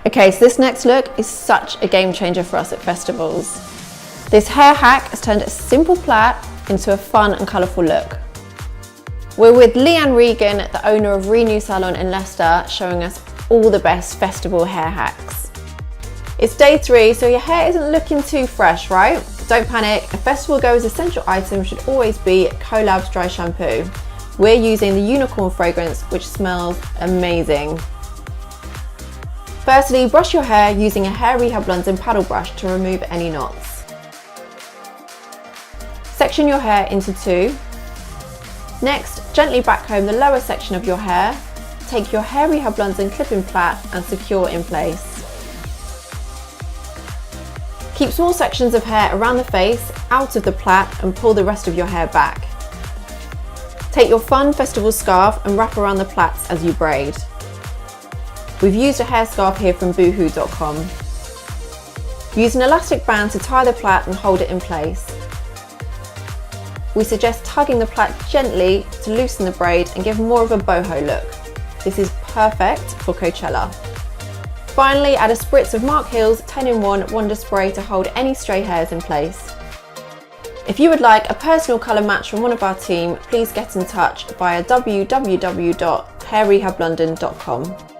Okay, so this next look is such a game changer for us at festivals. This hair hack has turned a simple plait into a fun and colourful look. We're with Leighanne Regan, the owner of Renew Salon in Leicester, showing us all the best festival hair hacks. It's day 3, so your hair isn't looking too fresh, right? Don't panic, a festival goer's essential item should always be Collab's dry shampoo. We're using the unicorn fragrance, which smells amazing. Firstly, brush your hair using a hair rehab London paddle brush to remove any knots. Section your hair into 2. Next, gently backcomb the lower section of your hair. Take your hair rehab London clip-in plait and secure in place. Keep small sections of hair around the face, out of the plait, and pull the rest of your hair back. Take your fun festival scarf and wrap around the plaits as you braid. We've used a hair scarf here from boohoo.com. Use an elastic band to tie the plait and hold it in place. We suggest tugging the plait gently to loosen the braid and give more of a boho look. This is perfect for Coachella. Finally, add a spritz of Mark Hill's 10-in-1 Wonder Spray to hold any stray hairs in place. If you would like a personal colour match from one of our team, please get in touch via www.hairrehablondon.com.